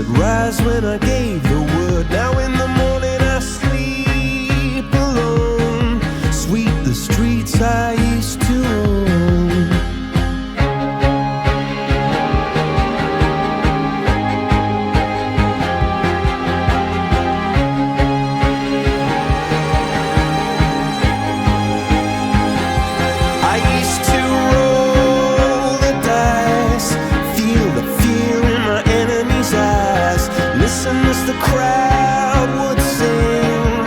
rise when I gave the word. Now in the morning I sleep alone. Sweep the streets I used to own. I used to roll the dice, feel the fear in my enemy's eyes, listen as the crowd would sing.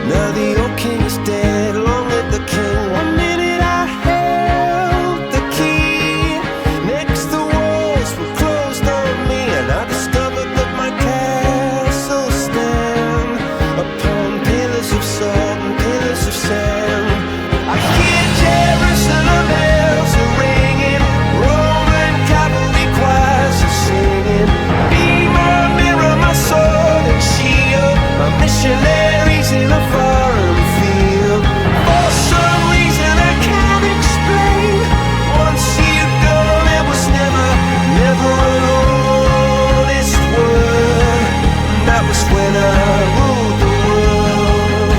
Now the old king is dead, long live the king. One minute I held the key, next the walls were closed on me, and I discovered that my castle stand upon pillars of salt and pillars of sand. I hear Jerusalem bells are ringing, Roman cavalry choirs are singing. Be my mirror, my sword and shield, my missionaries in a foreign field. For some reason I can't explain, once you've gone there was never an honest word. That was when I ruled the world.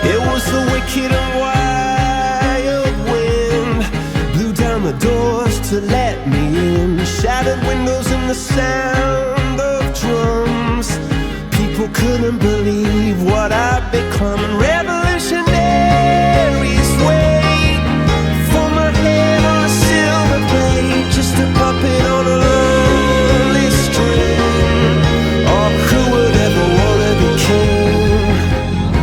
It was the wicked and wild wind, blew down the doors to let me in, shattered windows and the sound of drums. People couldn't believe what I'd become, and revolutionaries wait for my head on a silver plate, just a puppet on a lonely string. Oh, who would ever want to be king?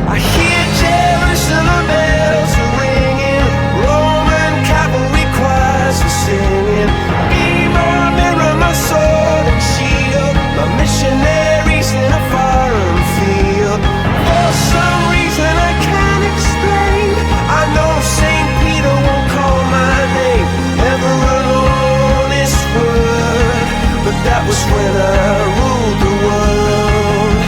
I hear Jerusalem bells are ringing, Roman cavalry choirs are singing. Be my mirror, my sword and shield, my missionaries in a foreign field. For some reason I can't explain, I know St. Peter won't call my name, never an honest word. But that was when I ruled the world.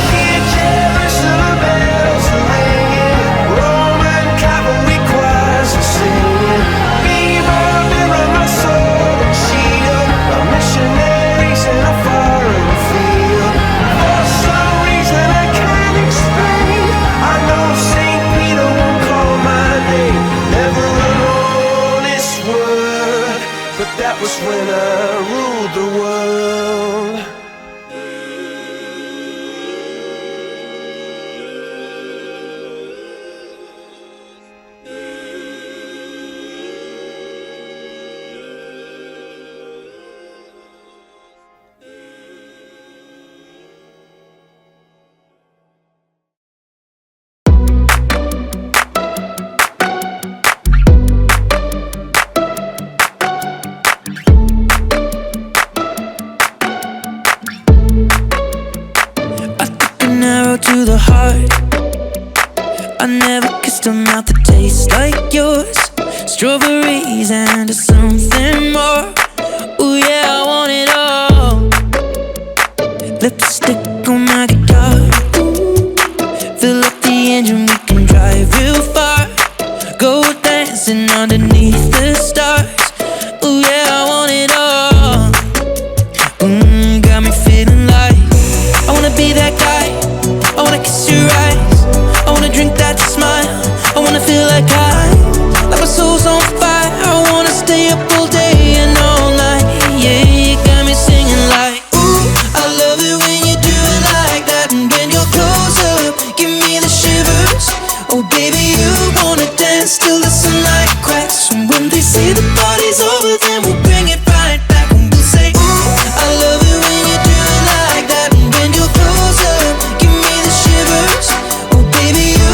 Hear Jerusalem bells are ringing, Roman cavalry choirs are singing. Be my mirror, my sword and shield, my missionaries in a foreign field. For some reason I can't explain, I know St. Peter won't call my name, never an honest word. But that was when I ruled the world. An arrow to the heart. I never kissed a mouth that tastes like yours. Strawberries and something more. Ooh yeah, I want it all. Lipstick on my guitar. Fill up the engine, we can drive real far. Go dancing underneath the stars. Ooh yeah, I want it all. Got me feeling like I wanna be that guy. I wanna kiss your eyes. I wanna drink that smile. I wanna feel like my soul's on fire. I wanna stay up all day and all night. Yeah, you got me singing like, ooh, I love it when you do it like that. And when you're close up, give me the shivers. Oh baby, you wanna dance till the sunlight cracks. And when they say the party's over, then we'll bring it right back. And we'll say, ooh, I love it when you do it like that. And when you're close up, give me the shivers. Oh baby, you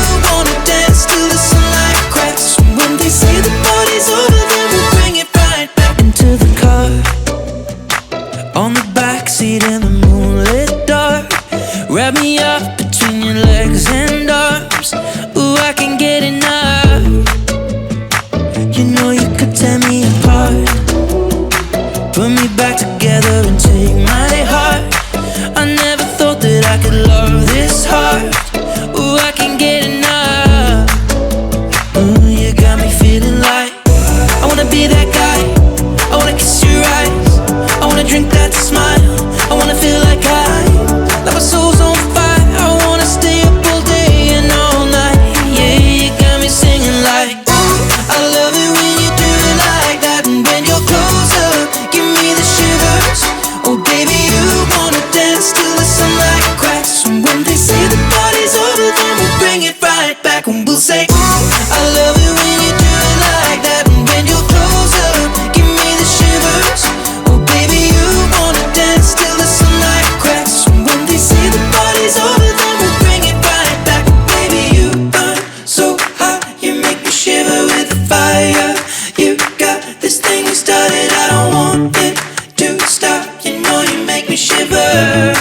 say, ooh, I love it when you do it like that. And when you're close up, give me the shivers. Oh baby, you wanna dance till the sunlight cracks. And when they say the party's over, then we'll bring it right back. Baby, you burn so hot, you make me shiver with the fire. You got this thing you started, I don't want it to stop. You know you make me shiver.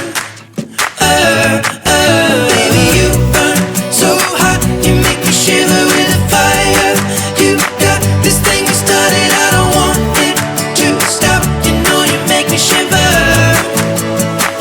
Baby, you burn so hot, you make me shiver with the fire. You got this thing you started, I don't want it to stop. You know you make me shiver.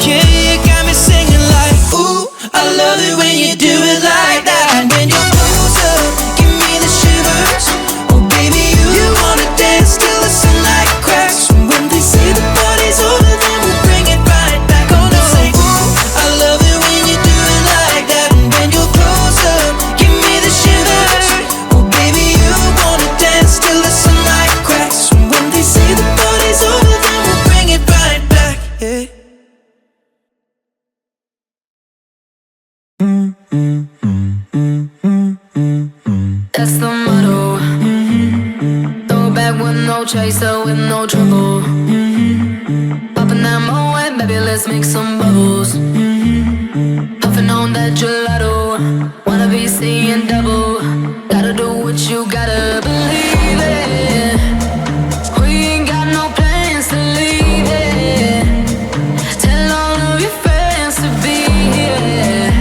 Yeah, you got me singing like, ooh, I love it when you do it like that. And when you're close up, give me the shivers. Oh baby, you wanna dance till the sunlight cracks. And when they say the party's over, then we'll bring it right back. Oh no, say, ooh, I love it when you do it like that. And when you're close up, give me the shivers. Oh baby, you wanna dance till the sunlight cracks. And when they say the party's over, then we'll bring it right back. Yeah. That's the motto. Throw it back with no chaser, with no trouble. Popping that Moet, baby, let's make some bubbles. Puffing on that gelato, wanna be seeing double. Gotta do what you gotta believe it. We ain't got no plans to leave it. Tell all of your friends to be here.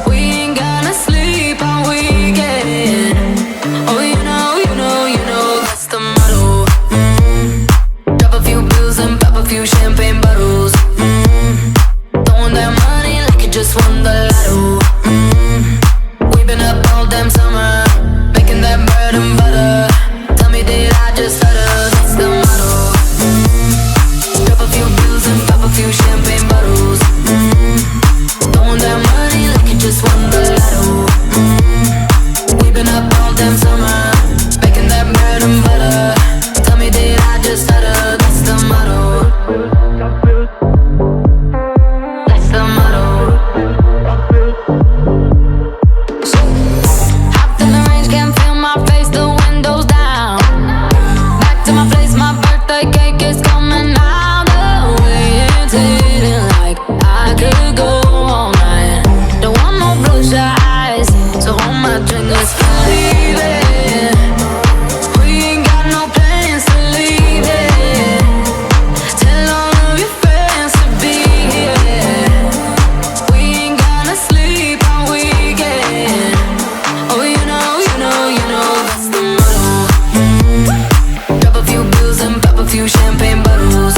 We ain't gonna sleep all weekend. Oh, you know, that's the motto. Drop a few bills and pop a few champagne bottles. Throwing that money like you just won the lotto. We've been up all damn summer, making that bread and butter. Tell me, did I just stutter? That's the motto. Drop a few bills and pop a few champagne bottles. Throwing that money like you just won the lotto. We've been up all damn summer, making that bread and butter. Tell me, did I just stutter? That's the motto. That's the motto. Hopped in the range, can't feel my face, the windows down. Back to my place, my birthday cake is coming out. The way it's hitting like I could go all night. Don't want no bloodshot eyes, so hold my drink, let's leave it. We ain't got no plans to leave it. Tell all of your friends to be here. We ain't gonna sleep all weekend. Oh, you know, that's the motto. Drop a few bills and pop a few champagne bottles.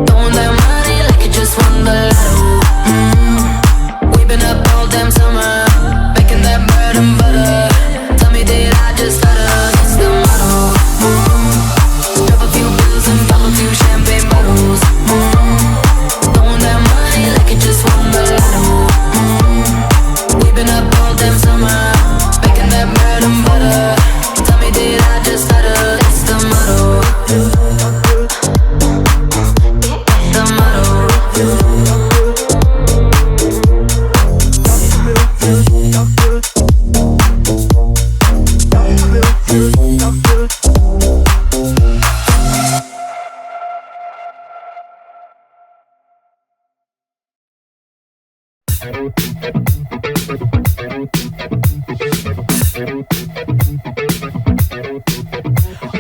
Throwing that money like you just won the lotto. We've been up all damn summer, making that bread and butter. Tell me, did I just stutter? That's the motto. Drop a few bills and pop a few champagne bottles. Throwing that money like you just won the lotto. We've been up all damn summer, making that bread and butter. Tell me, did I just stutter? That's the motto. That's the motto.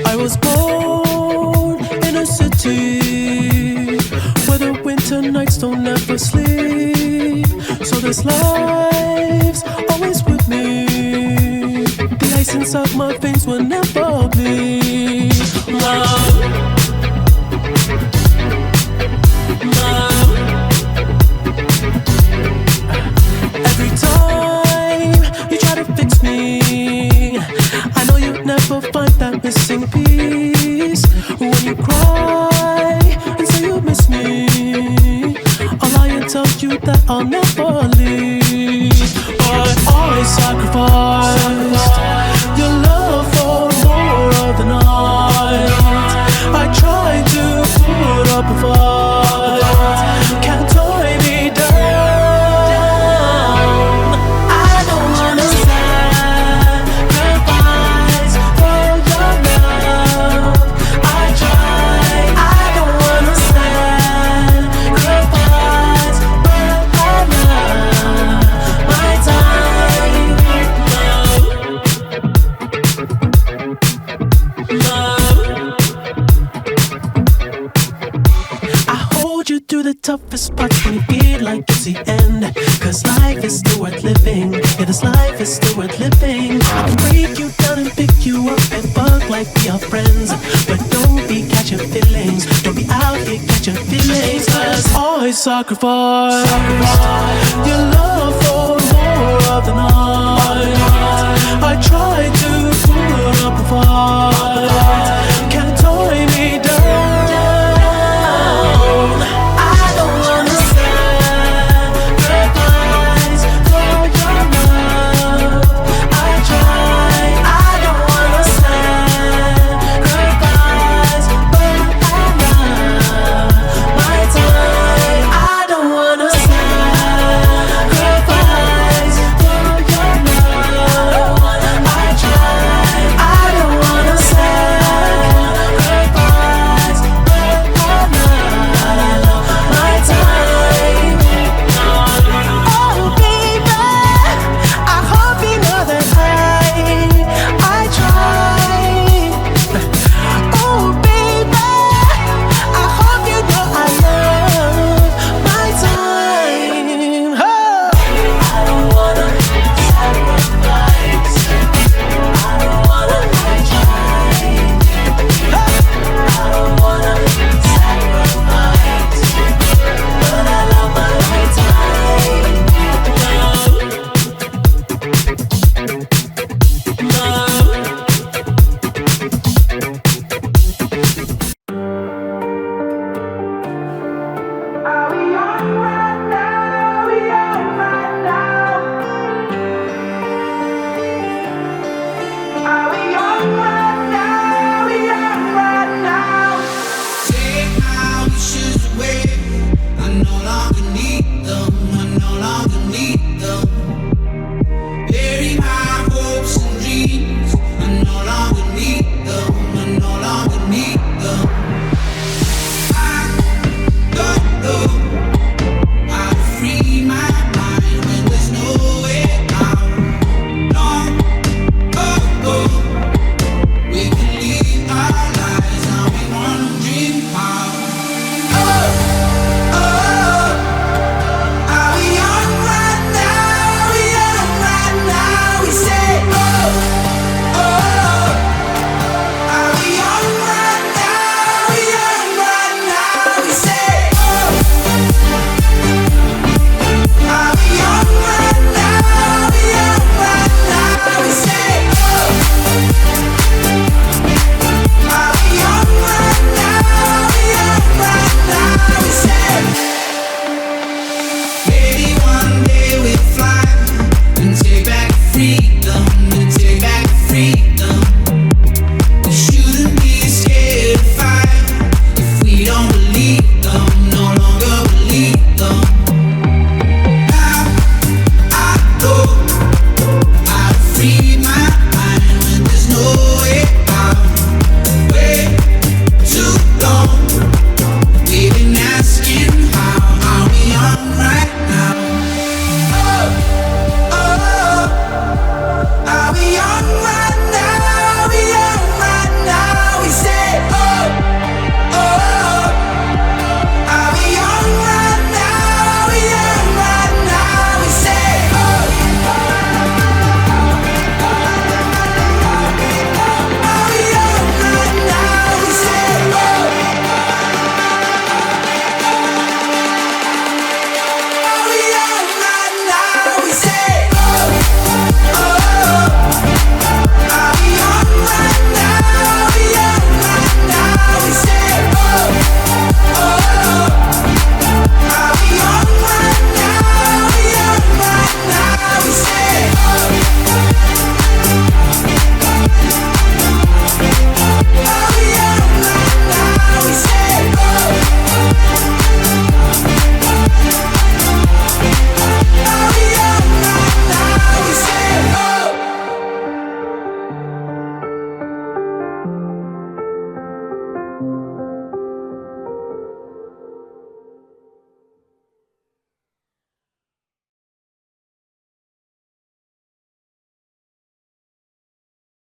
I was born in a city where the winter nights don't ever sleep. So this life's always with me. The ice inside my veins will never bleed. Love, love. Every time you try to fix me, I know you'll never find that missing piece. When you cry and say you miss me, I'll lie and tell you that I'll never leave. But I sacrificed your love for more of the night. I tried to put up a fight, can't tie me down. I don't wanna sacrifice apart when you feel like it's the end. Cause life is still worth living. Yeah, this life is still worth living. I can break you down and pick you up and fuck like we are friends. But don't be catching feelings. Don't be out here catching feelings. Cause always sacrifice your love for